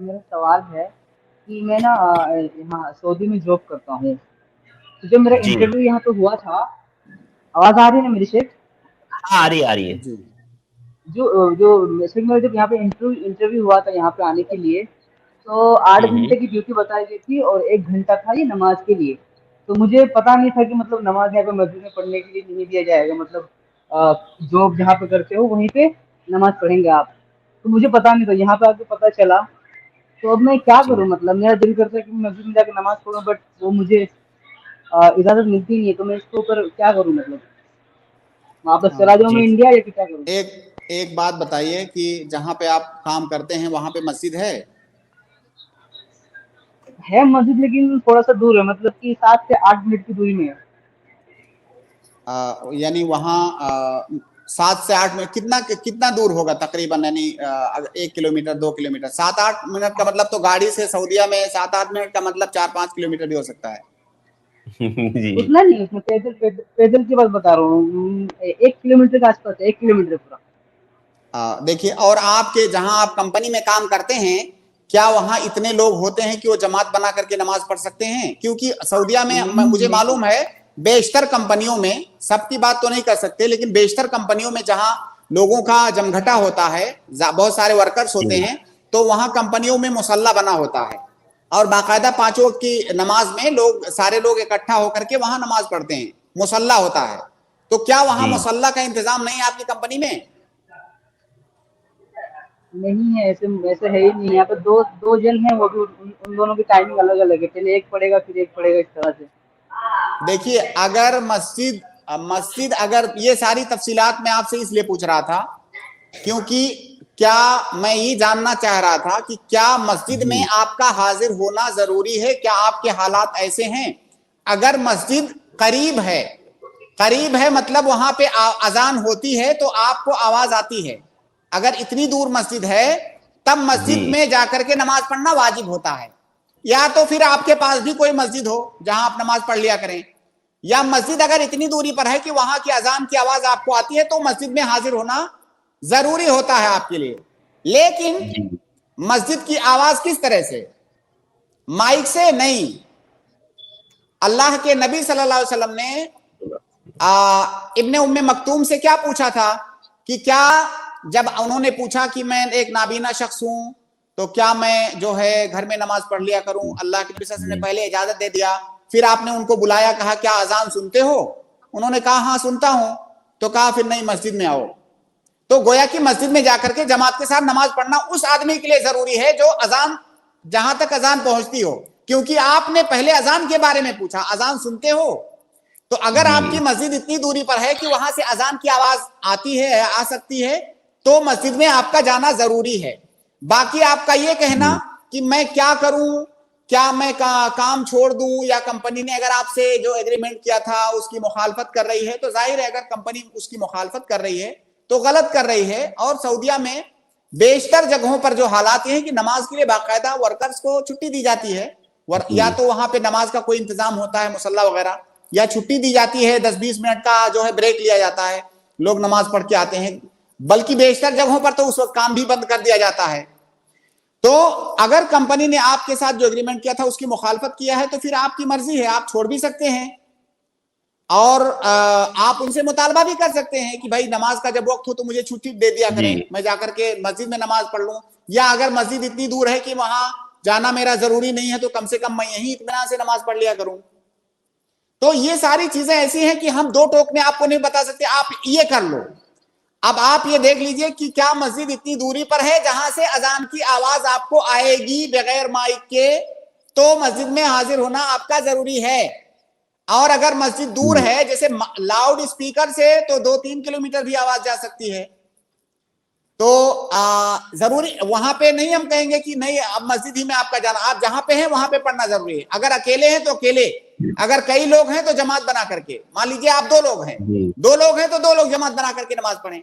मेरा सवाल है कि मैं ना यहाँ सऊदी में जॉब करता हूँ। तो जब मेरा जी। इंटरव्यू यहाँ पे हुआ था, आवाज़ आ रही है ना मेरी शेख? हाँ, आ रही है, आ रही है। जी। जो शेख मेरा जब यहाँ पे इंटरव्यू हुआ था यहाँ पे आने के लिए, तो 8 घंटे की ड्यूटी बताई गई थी और 1 घंटा था ये नमाज़ के लिए। तो मुझे पता नहीं था कि मतलब नमाज़ यहाँ पे मस्जिद में पढ़ने के लिए नहीं दिया जाएगा, मतलब जॉब जहाँ पे करते हो वहीं पे नमाज़ पढ़ेंगे आप। तो मुझे पता नहीं था, यहाँ पे आके पता चला। तो अब मैं क्या जी। करूँ? मतलब मेरा दिल करता है कि मैं मस्जिद में जाके नमाज़ पढ़ूँ, बट वो मुझे इजाज़त मिलती नहीं है, तो मैं इसके ऊपर क्या करूँ मतलब? वापस चला जाऊँ जी। मैं इंडिया या फिर क्या करूँ? एक एक बात बताइए कि जहाँ पे आप काम करते हैं वहाँ पे मस्जिद है? है मस्जिद, लेकिन थोड़ा-सा दूर है, मतलब कि 7 से 8 मिनट की दूरी में है। यानी वहाँ 7 से 8 मिनट कितना कितना दूर होगा तकरीबन? यानी 1 किलोमीटर 2 किलोमीटर 7-8 मिनट का मतलब तो गाड़ी से सऊदीया में 7-8 मिनट का मतलब 4-5 किलोमीटर भी हो सकता है। जी। उतना नहीं, उसमें पैदल की बात बता रहा हूँ। 1 किलोमीटर के आसपास है, 1 किलोमीटर पूरा। देखिए, और आपके जहाँ आप कंपनी में काम करते हैं, क्या वहाँ इतने लोग होते हैं कि वो जमात बना करके नमाज पढ़ सकते हैं? क्योंकि सऊदीया में नहीं, मुझे नहीं। मालूम है, बेशतर कंपनियों में, सबकी बात तो नहीं कर सकते, लेकिन बेशतर कंपनियों में जहाँ लोगों का जमघटा होता है, बहुत सारे वर्कर्स होते जी। हैं, तो वहाँ कंपनियों में मुसल्ला बना होता है और बाकायदा 5 वक्त की नमाज में सारे लोग इकट्ठा होकर के वहाँ नमाज पढ़ते हैं, मुसल्ला होता है। तो क्या वहाँ जी। मुसल्ला का इंतजाम नहीं है आपकी कंपनी में? नहीं है, ऐसे है ही नहीं। यहाँ पे दो दो जन हैं, वो भी उन दोनों की टाइमिंग अलग-अलग है। पहले एक पढ़ेगा, फिर एक पढ़ेगा, इस तरह से। देखिए, अगर मस्जिद अगर ये सारी तफसीलात मैं आपसे इसलिए पूछ रहा था क्योंकि क्या मैं ये जानना चाह रहा था कि क्या मस्जिद में जी। आपका हाजिर होना जरूरी है? क्या आपके हालात ऐसे हैं? अगर मस्जिद करीब है मतलब वहां पे अजान होती है तो आपको आवाज आती है। अगर इतनी दूर मस्जिद है तब जी। मस्जिद में जाकर के नमाज पढ़ना वाजिब होता है। या तो फिर आपके पास भी कोई मस्जिद हो जहां आप नमाज पढ़ लिया करें, या मस्जिद अगर इतनी दूरी पर है कि वहां की अजान की आवाज आपको आती है तो मस्जिद में हाजिर होना जरूरी होता है आपके लिए। लेकिन जी। मस्जिद की आवाज किस तरह से? माइक से नहीं। अल्लाह के नबी सल्लल्लाहु अलैहि वसल्लम ने इब्ने उम्मे मक्तूम से क्या पूछा था कि क्या, जब उन्होंने पूछा कि मैं एक नाबीना शख्स हूं तो क्या मैं जो है घर में नमाज पढ़ लिया करूं, अल्लाह के नबी सल्लल्लाहु अलैहि वसल्लम ने जी। पहले इजाजत दे दिया। फिर आपने उनको बुलाया, कहा क्या अजान सुनते हो? उन्होंने कहा हाँ सुनता हूं। तो कहा फिर नहीं, मस्जिद में आओ। तो गोया कि मस्जिद में जाकर के जमात के साथ नमाज पढ़ना उस आदमी के लिए जरूरी है जो अजान, जहां तक अजान पहुंचती हो। क्योंकि आपने पहले अजान के बारे में पूछा, अजान सुनते हो? तो अगर जी। आपकी मस्जिद इतनी दूरी पर है कि वहां से अजान की आवाज आती है, आ सकती है, तो मस्जिद में आपका जाना जरूरी है। बाकी आपका यह कहना जी। कि मैं क्या करूं, क्या मैं काम छोड़ दूं, या कंपनी ने अगर आपसे जो एग्रीमेंट किया था उसकी मुखालफत कर रही है, तो जाहिर है अगर कंपनी उसकी मुखालफत कर रही है तो गलत कर रही है। और सऊदीया में बेशतर जगहों पर जो हालात ये हैं कि नमाज के लिए बाकायदा वर्कर्स को छुट्टी दी जाती है, या जी। तो वहां पे नमाज का कोई इंतजाम होता है मुसल्ला वगैरह, या छुट्टी दी जाती है, 10-20 मिनट का जो है ब्रेक लिया जाता है, लोग नमाज पढ़ के आते हैं। बल्कि बेशतर जगहों पर तो उस वक्त काम भी बंद कर दिया जाता है। तो अगर कंपनी ने आपके साथ जो एग्रीमेंट किया था उसकी मुखालफत किया है तो फिर आपकी मर्जी है, आप छोड़ भी सकते हैं और आप उनसे मुतालबा भी कर सकते हैं कि भाई नमाज का जब वक्त हो तो मुझे छुट्टी दे दिया जी। करें, मैं जाकर के मस्जिद में नमाज पढ़ लूं। या अगर मस्जिद इतनी दूर है कि वहां जाना मेरा जरूरी नहीं है तो कम से कम मैं यहीं इत्मीनान से नमाज पढ़ लिया करूं। तो ये सारी चीजें ऐसी हैं कि हम दो टोक में आपको नहीं बता सकते, आप ये कर लो। अब आप ये देख लीजिए कि क्या मस्जिद इतनी दूरी पर है जहां से अजान की आवाज आपको आएगी बगैर माइक के, तो मस्जिद में हाजिर होना आपका जरूरी है। और अगर मस्जिद दूर जी। है जैसे लाउड स्पीकर से, तो 2-3 किलोमीटर भी आवाज जा सकती है। तो जरूरी वहां पे नहीं हम कहेंगे कि नहीं अब मस्जिद ही में आपका जाना, आप जहां पे हैं वहां पे पढ़ना जरूरी है। अगर अकेले हैं तो अकेले, अगर कई लोग हैं तो जमात बना करके, मान लीजिए आप 2 लोग हैं, जी। 2 लोग हैं तो 2 लोग जमात बना करके नमाज पढ़ें।